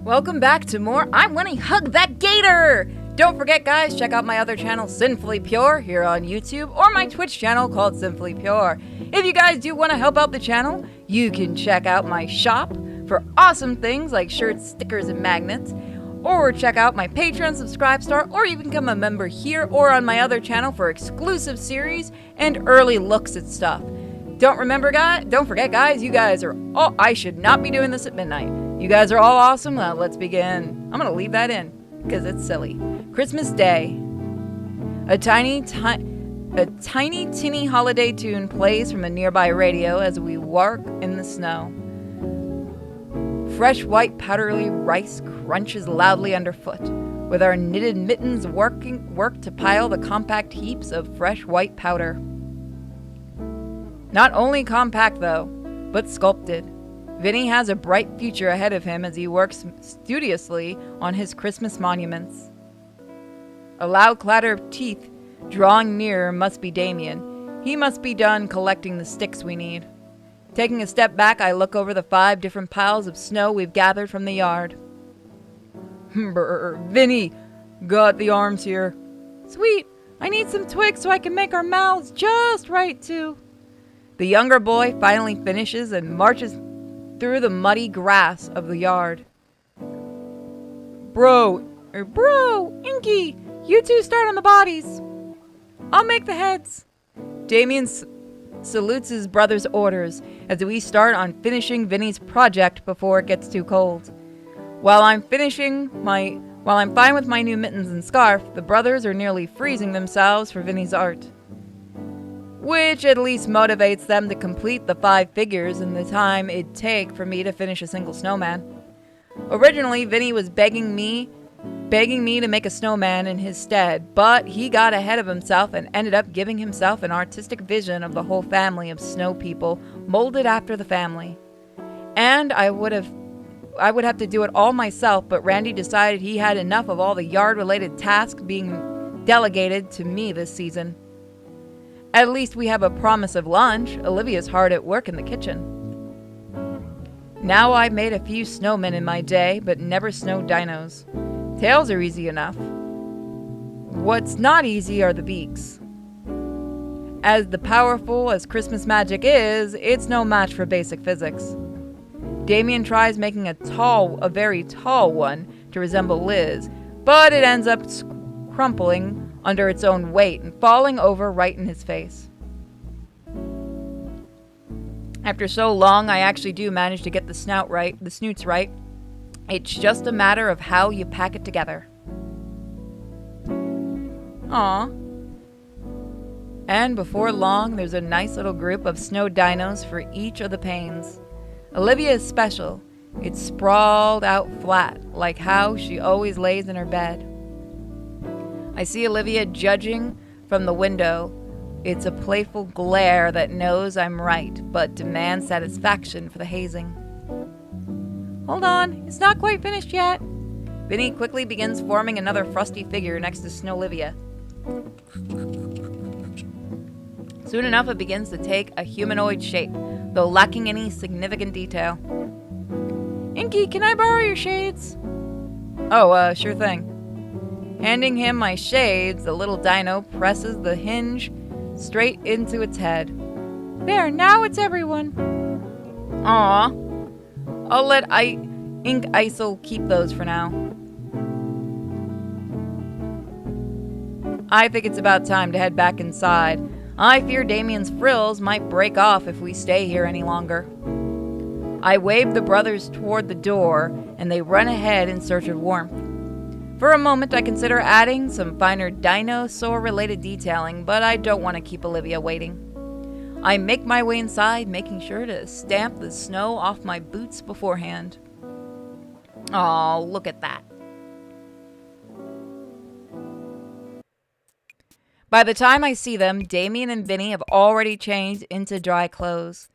Welcome back to more I Wani Hug That Gator! Don't forget, guys, check out my other channel, Sinfully Pure, here on YouTube, or my Twitch channel called Simply Pure. If you guys do want to help out the channel, you can check out my shop for awesome things like shirts, stickers, and magnets, or check out my Patreon subscribe star, or you can become a member here or on my other channel for exclusive series and early looks at stuff. Don't forget, guys, you guys are all, I should not be doing this at midnight. You guys are all awesome. Now let's begin. I'm gonna leave that in because it's silly. Christmas Day. A tiny tinny holiday tune plays from a nearby radio as we walk in the snow. Fresh white powdery rice crunches loudly underfoot. With our knitted mittens work to pile the compact heaps of fresh white powder. Not only compact though, but sculpted. Vinny has a bright future ahead of him as he works studiously on his Christmas monuments. A loud clatter of teeth drawing nearer must be Damien. He must be done collecting the sticks we need. Taking a step back, I look over the 5 different piles of snow we've gathered from the yard. Brr, Vinny, got the arms here. Sweet, I need some twigs so I can make our mouths just right too. The younger boy finally finishes and marches through the muddy grass of the yard. Bro, Inky, you two start on the bodies. I'll make the heads. Damien salutes his brother's orders as we start on finishing Vinny's project before it gets too cold. While I'm fine with my new mittens and scarf, the brothers are nearly freezing themselves for Vinny's art. Which at least motivates them to complete the 5 figures in the time it'd take for me to finish a single snowman. Originally, Vinny was begging me to make a snowman in his stead, but he got ahead of himself and ended up giving himself an artistic vision of the whole family of snow people molded after the family. And I would have to do it all myself, but Randy decided he had enough of all the yard-related tasks being delegated to me this season. At least we have a promise of lunch. Olivia's hard at work in the kitchen. Now I've made a few snowmen in my day, but never snow dinos. Tails are easy enough. What's not easy are the beaks. As powerful as Christmas magic is, it's no match for basic physics. Damien tries making a very tall one to resemble Liz, but it ends up crumpling under its own weight and falling over right in his face. After so long, I actually do manage to get the snoots right. It's just a matter of how you pack it together. Aww. And before long, there's a nice little group of snow dinos for each of the panes. Olivia is special. It's sprawled out flat, like how she always lays in her bed. I see Olivia judging from the window. It's a playful glare that knows I'm right, but demands satisfaction for the hazing. Hold on, it's not quite finished yet. Vinny quickly begins forming another frosty figure next to Snowlivia. Soon enough, it begins to take a humanoid shape, though lacking any significant detail. Inky, can I borrow your shades? Oh, sure thing. Handing him my shades, the little dino presses the hinge straight into its head. There, now it's everyone. Aw. I'll let Ink Isel keep those for now. I think it's about time to head back inside. I fear Damien's frills might break off if we stay here any longer. I wave the brothers toward the door, and they run ahead in search of warmth. For a moment, I consider adding some finer dinosaur-related detailing, but I don't want to keep Olivia waiting. I make my way inside, making sure to stamp the snow off my boots beforehand. Oh, look at that. By the time I see them, Damien and Vinny have already changed into dry clothes.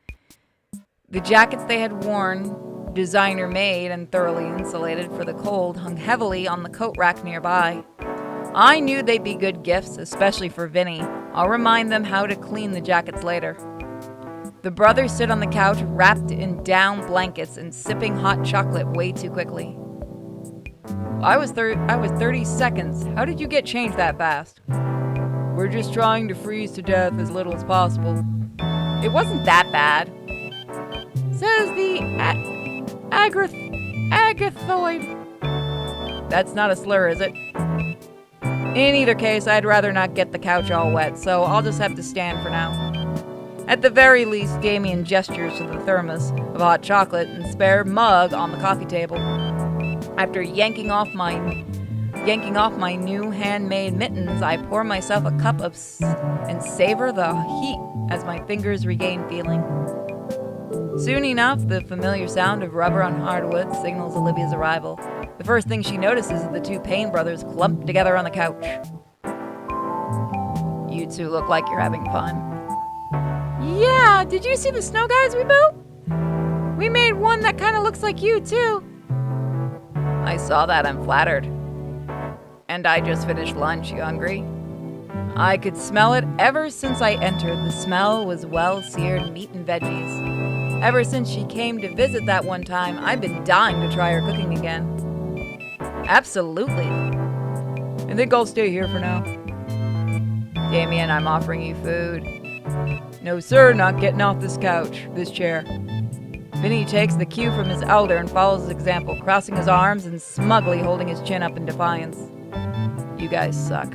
The jackets they had worn, designer made and thoroughly insulated for the cold, hung heavily on the coat rack nearby. I knew they'd be good gifts, especially for Vinny. I'll remind them how to clean the jackets later. The brothers sit on the couch, wrapped in down blankets and sipping hot chocolate way too quickly. I was 30 seconds. How did you get changed that fast? We're just trying to freeze to death as little as possible. It wasn't that bad. Says the agathoid. That's not a slur, is it? In either case, I'd rather not get the couch all wet, so I'll just have to stand for now. At the very least, Damien gestures to the thermos of hot chocolate and spare mug on the coffee table. After yanking off my new handmade mittens, I pour myself a cup and savor the heat as my fingers regain feeling. Soon enough, the familiar sound of rubber on hardwood signals Olivia's arrival. The first thing she notices is the two Payne brothers clumped together on the couch. You two look like you're having fun. Yeah, did you see the snow guys we built? We made one that kind of looks like you, too. I saw that, I'm flattered. And I just finished lunch, you hungry? I could smell it ever since I entered. The smell was well-seared meat and veggies. Ever since she came to visit that one time, I've been dying to try her cooking again. Absolutely. I think I'll stay here for now. Damien, I'm offering you food. No, sir, not getting off this chair. Vinny takes the cue from his elder and follows his example, crossing his arms and smugly holding his chin up in defiance. You guys suck.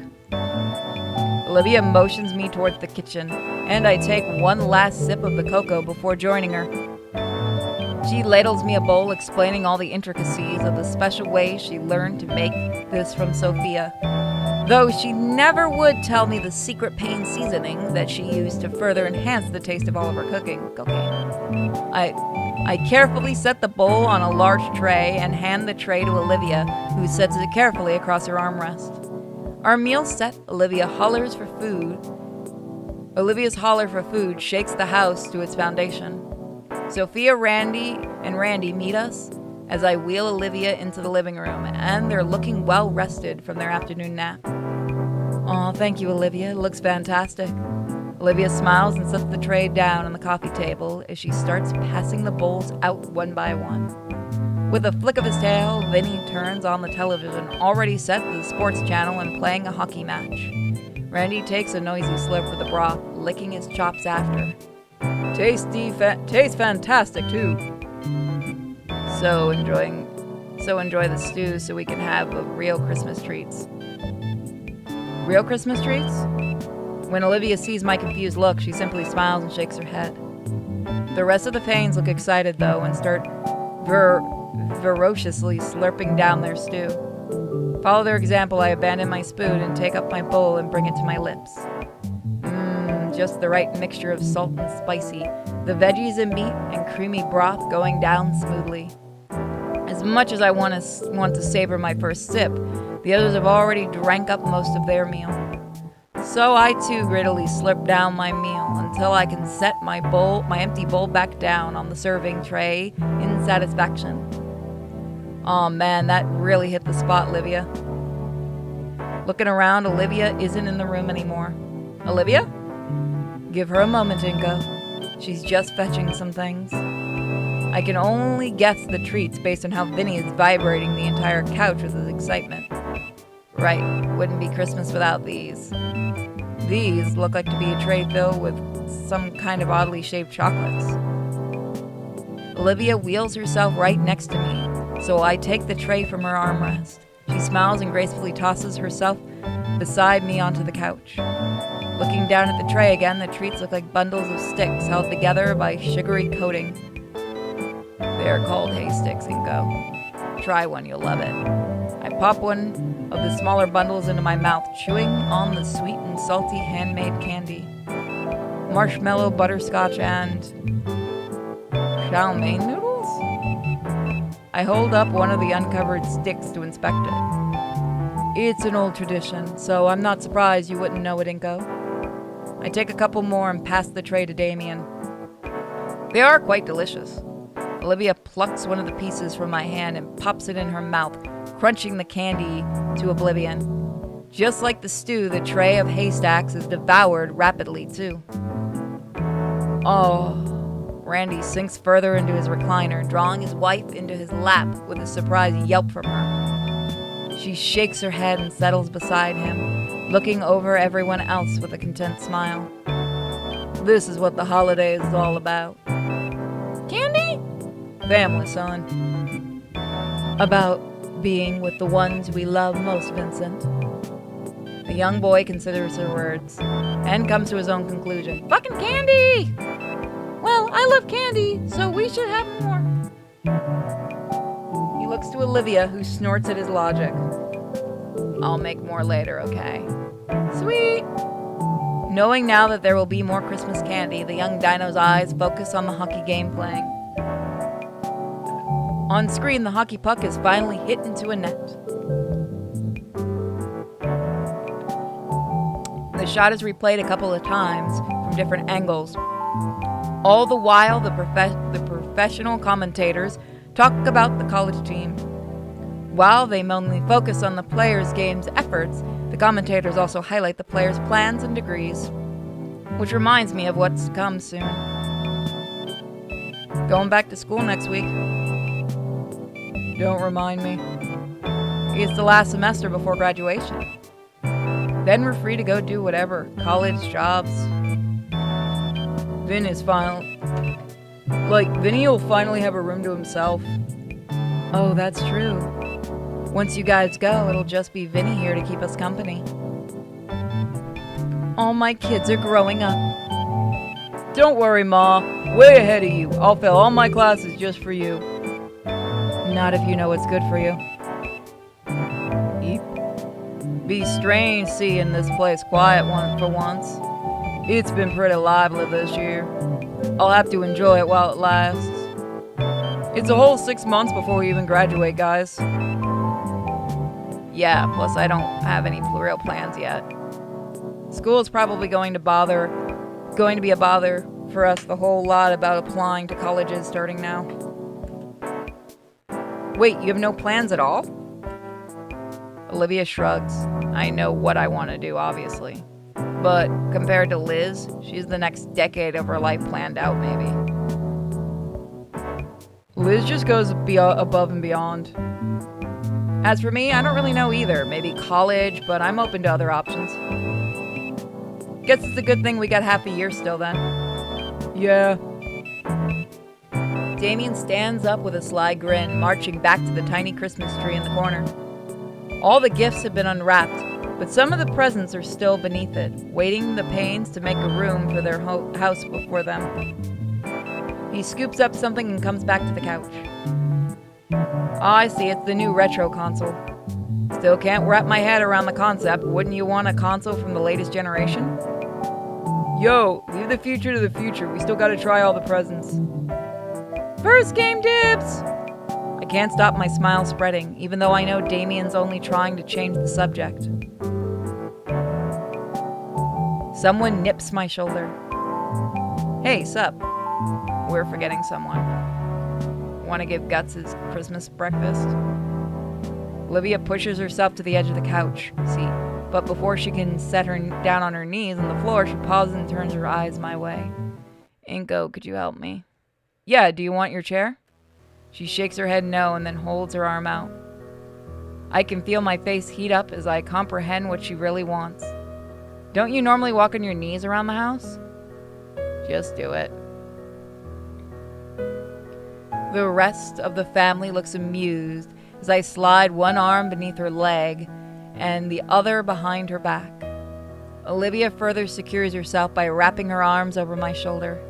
Olivia motions me towards the kitchen, and I take one last sip of the cocoa before joining her. She ladles me a bowl, explaining all the intricacies of the special way she learned to make this from Sophia, though she never would tell me the secret Payne seasoning that she used to further enhance the taste of all of her cooking. I carefully set the bowl on a large tray and hand the tray to Olivia, who sets it carefully across her armrest. Our meal set, Olivia's holler for food shakes the house to its foundation. Sophia, Randy meet us as I wheel Olivia into the living room, and they're looking well rested from their afternoon nap. Aw, thank you, Olivia. It looks fantastic. Olivia smiles and sets the tray down on the coffee table as she starts passing the bowls out one by one. With a flick of his tail, Vinny turns on the television, already set to the sports channel and playing a hockey match. Randy takes a noisy slurp of the broth, licking his chops after. Tastes fantastic too. So enjoy the stew so we can have real Christmas treats. Real Christmas treats? When Olivia sees my confused look, she simply smiles and shakes her head. The rest of the Paynes look excited though and start ferociously slurping down their stew. Follow their example, I abandon my spoon and take up my bowl and bring it to my lips. Just the right mixture of salt and spicy, the veggies and meat and creamy broth going down smoothly. As much as I want to savor my first sip, the others have already drank up most of their meal. So I too greedily slurp down my meal until I can set my empty bowl back down on the serving tray in satisfaction. Aw man, that really hit the spot, Olivia. Looking around, Olivia isn't in the room anymore. Olivia? Give her a moment, Inko. She's just fetching some things. I can only guess the treats based on how Vinny is vibrating the entire couch with his excitement. Right, wouldn't be Christmas without these. These look like to be a tray filled with some kind of oddly shaped chocolates. Olivia wheels herself right next to me, so I take the tray from her armrest. She smiles and gracefully tosses herself beside me onto the couch. Looking down at the tray again, the treats look like bundles of sticks held together by sugary coating. They are called hay sticks, Inko. Try one, you'll love it. I pop one of the smaller bundles into my mouth, chewing on the sweet and salty handmade candy. Marshmallow, butterscotch, and chow mein noodles? I hold up one of the uncovered sticks to inspect it. It's an old tradition, so I'm not surprised you wouldn't know it, Inko. I take a couple more and pass the tray to Damien. They are quite delicious. Olivia plucks one of the pieces from my hand and pops it in her mouth, crunching the candy to oblivion. Just like the stew, the tray of haystacks is devoured rapidly, too. Oh, Randy sinks further into his recliner, drawing his wife into his lap with a surprised yelp from her. She shakes her head and settles beside him, looking over everyone else with a content smile. This is what the holiday is all about. Candy? Family, son. About being with the ones we love most, Vincent. The young boy considers her words and comes to his own conclusion. Fucking candy! Well, I love candy, so we should have more. He looks to Olivia, who snorts at his logic. I'll make more later, okay? Sweet! Knowing now that there will be more Christmas candy, the young dino's eyes focus on the hockey game playing. On screen, the hockey puck is finally hit into a net. The shot is replayed a couple of times from different angles. All the while, the professional commentators talk about the college team. While they mainly focus on the players' game's efforts, the commentators also highlight the players' plans and degrees. Which reminds me of what's to come soon. Going back to school next week. Don't remind me. It's the last semester before graduation. Then we're free to go do whatever. College, jobs. Vinny will finally have a room to himself. Oh, that's true. Once you guys go, it'll just be Vinny here to keep us company. All my kids are growing up. Don't worry, Ma. Way ahead of you. I'll fail all my classes just for you. Not if you know what's good for you. Be strange seeing this place quiet for once. It's been pretty lively this year. I'll have to enjoy it while it lasts. It's a whole 6 months before we even graduate, guys. Yeah, plus I don't have any real plans yet. School is probably going to be a bother for us the whole lot about applying to colleges starting now. Wait, you have no plans at all? Olivia shrugs. I know what I want to do, obviously. But compared to Liz, she's the next decade of her life planned out, maybe. Liz just goes above and beyond. As for me, I don't really know either. Maybe college, but I'm open to other options. Guess it's a good thing we got half a year still then. Yeah. Damien stands up with a sly grin, marching back to the tiny Christmas tree in the corner. All the gifts have been unwrapped, but some of the presents are still beneath it, waiting the Paynes to make a room for their house before them. He scoops up something and comes back to the couch. I see, it's the new retro console. Still can't wrap my head around the concept. Wouldn't you want a console from the latest generation? Yo, leave the future to the future. We still gotta try all the presents. First game dibs! I can't stop my smile spreading, even though I know Damien's only trying to change the subject. Someone nips my shoulder. Hey, sup? We're forgetting someone. Want to give Guts his Christmas breakfast? Olivia pushes herself to the edge of the couch seat, but before she can set her down on her knees on the floor, she pauses and turns her eyes my way. Inko, could you help me? Yeah, do you want your chair? She shakes her head no and then holds her arm out. I can feel my face heat up as I comprehend what she really wants. Don't you normally walk on your knees around the house? Just do it. The rest of the family looks amused as I slide one arm beneath her leg and the other behind her back. Olivia further secures herself by wrapping her arms over my shoulder.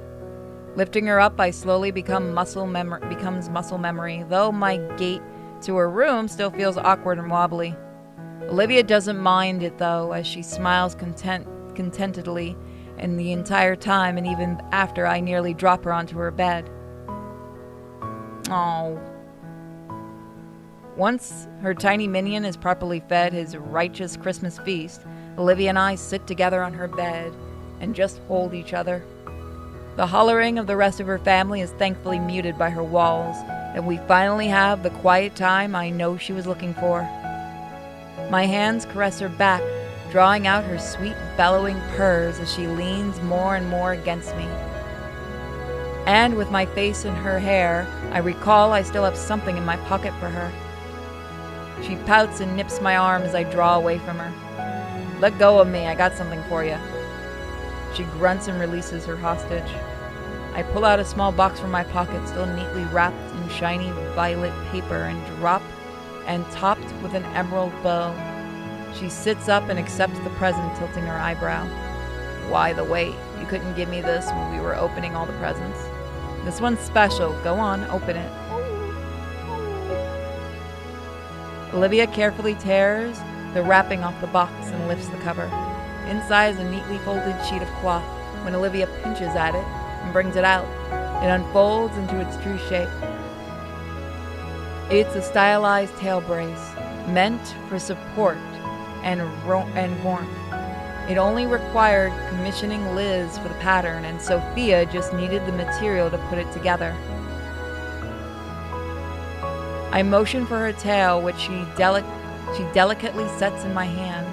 Lifting her up, I slowly becomes muscle memory, though my gait to her room still feels awkward and wobbly. Olivia doesn't mind it, though, as she smiles contentedly and the entire time and even after I nearly drop her onto her bed. Oh. Once her tiny minion is properly fed his righteous Christmas feast, Olivia and I sit together on her bed and just hold each other. The hollering of the rest of her family is thankfully muted by her walls, and we finally have the quiet time I know she was looking for. My hands caress her back, drawing out her sweet bellowing purrs as she leans more and more against me. And with my face in her hair, I recall I still have something in my pocket for her. She pouts and nips my arm as I draw away from her. Let go of me, I got something for you. She grunts and releases her hostage. I pull out a small box from my pocket, still neatly wrapped in shiny violet paper and topped with an emerald bow. She sits up and accepts the present, tilting her eyebrow. Why the wait? You couldn't give me this when we were opening all the presents. This one's special. Go on, open it. Olivia carefully tears the wrapping off the box and lifts the cover. Inside is a neatly folded sheet of cloth. When Olivia pinches at it and brings it out, it unfolds into its true shape. It's a stylized tail brace, meant for support and warmth. It only required commissioning Liz for the pattern, and Sophia just needed the material to put it together. I motion for her tail, which she delicately sets in my hand.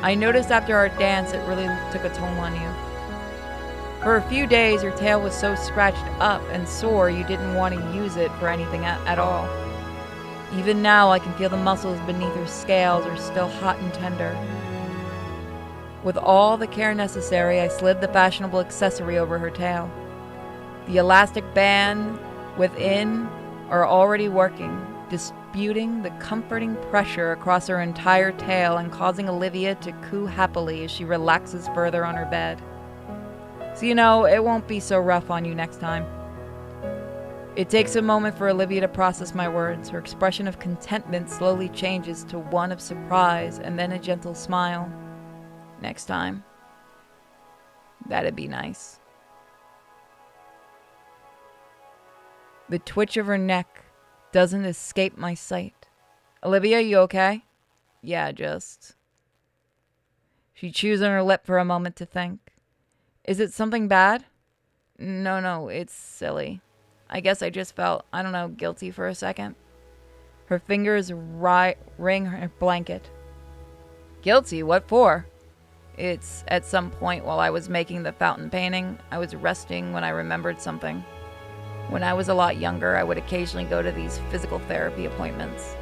I noticed after our dance it really took a toll on you. For a few days, your tail was so scratched up and sore you didn't want to use it for anything at all. Even now, I can feel the muscles beneath her scales are still hot and tender. With all the care necessary, I slid the fashionable accessory over her tail. The elastic band within are already working, disputing the comforting pressure across her entire tail and causing Olivia to coo happily as she relaxes further on her bed. So it won't be so rough on you next time. It takes a moment for Olivia to process my words. Her expression of contentment slowly changes to one of surprise and then a gentle smile. Next time. That'd be nice. The twitch of her neck doesn't escape my sight. Olivia, you okay? Yeah, just. She chews on her lip for a moment to think. Is it something bad? No, it's silly. I guess I just felt, guilty for a second. Her fingers ring her blanket. Guilty? What for? It's at some point while I was making the fountain painting, I was resting when I remembered something. When I was a lot younger, I would occasionally go to these physical therapy appointments.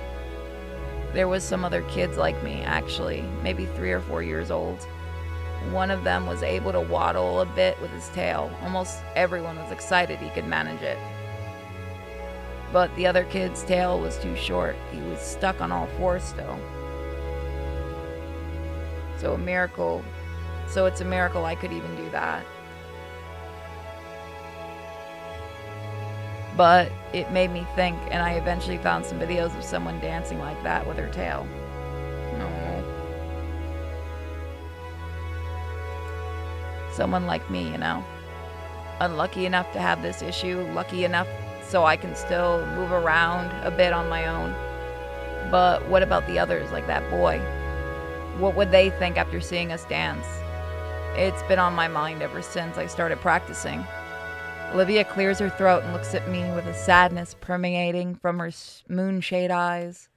There was some other kids like me, actually, maybe 3 or 4 years old. One of them was able to waddle a bit with his tail. Almost everyone was excited he could manage it. But the other kid's tail was too short. He was stuck on all fours still. So it's a miracle I could even do that. But it made me think, and I eventually found some videos of someone dancing like that with her tail. No. Someone like me, Unlucky enough to have this issue, lucky enough so I can still move around a bit on my own. But what about the others, like that boy? What would they think after seeing us dance? It's been on my mind ever since I started practicing. Olivia clears her throat and looks at me with a sadness permeating from her moonshade eyes.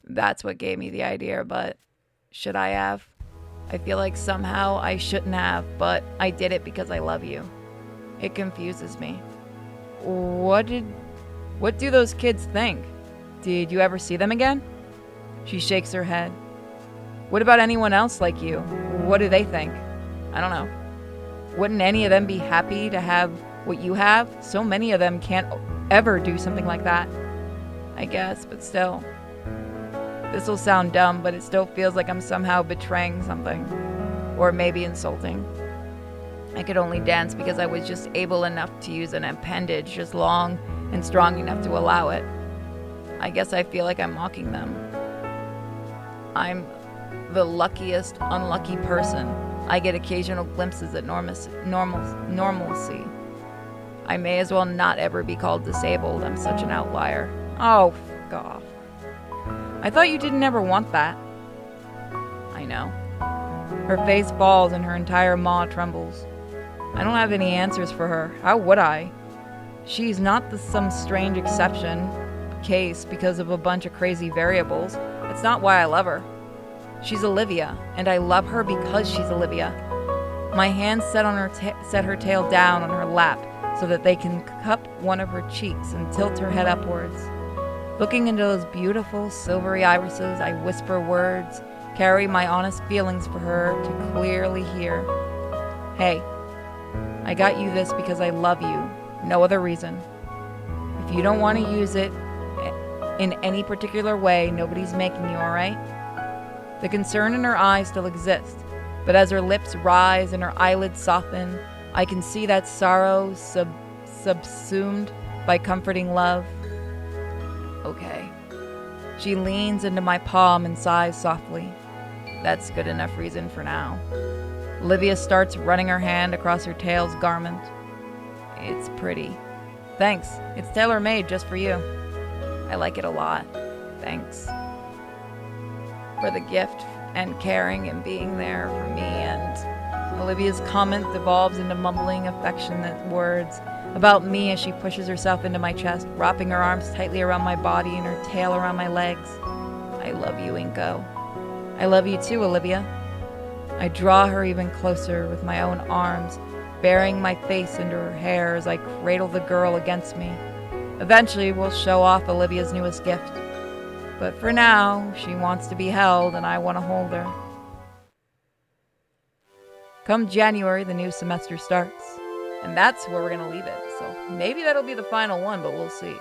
That's what gave me the idea, but should I have? I feel like somehow I shouldn't have, but I did it because I love you. It confuses me. What do those kids think? Did you ever see them again? She shakes her head. What about anyone else like you? What do they think? I don't know. Wouldn't any of them be happy to have what you have? So many of them can't ever do something like that. I guess, but still. This will sound dumb, but it still feels like I'm somehow betraying something. Or maybe insulting. I could only dance because I was just able enough to use an appendage just long and strong enough to allow it. I guess I feel like I'm mocking them. I'm the luckiest unlucky person. I get occasional glimpses at normalcy. I may as well not ever be called disabled. I'm such an outlier. Oh, fuck off. I thought you didn't ever want that. I know. Her face falls and her entire maw trembles. I don't have any answers for her. How would I? She's not some strange exception case because of a bunch of crazy variables. It's That's not why I love her. She's Olivia, and I love her because she's Olivia. My hands set her tail down on her lap so that they can cup one of her cheeks and tilt her head upwards. Looking into those beautiful silvery irises, I whisper words, carry my honest feelings for her to clearly hear. Hey, I got you this because I love you, no other reason. If you don't want to use it in any particular way, nobody's making you, alright? The concern in her eyes still exists, but as her lips rise and her eyelids soften, I can see that sorrow subsumed by comforting love. Okay. She leans into my palm and sighs softly. That's good enough reason for now. Olivia starts running her hand across her tail's garment. It's pretty. Thanks. It's tailor-made just for you. I like it a lot. Thanks for the gift and caring and being there for me. And Olivia's comment devolves into mumbling affectionate words about me as she pushes herself into my chest, wrapping her arms tightly around my body and her tail around my legs. I love you, Inko. I love you too, Olivia. I draw her even closer with my own arms, burying my face into her hair as I cradle the girl against me. Eventually, we'll show off Olivia's newest gift. But for now, she wants to be held and I want to hold her. Come January, the new semester starts. And that's where we're going to leave it. So maybe that'll be the final one, but we'll see.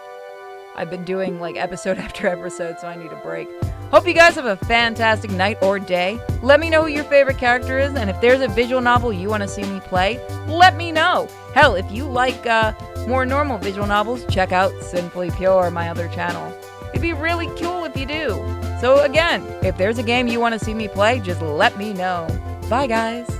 I've been doing like episode after episode, so I need a break. Hope you guys have a fantastic night or day. Let me know who your favorite character is, and if there's a visual novel you want to see me play, let me know. Hell, if you like more normal visual novels, check out Simply Pure, my other channel. It'd be really cool if you do. So again, if there's a game you want to see me play, just let me know. Bye, guys.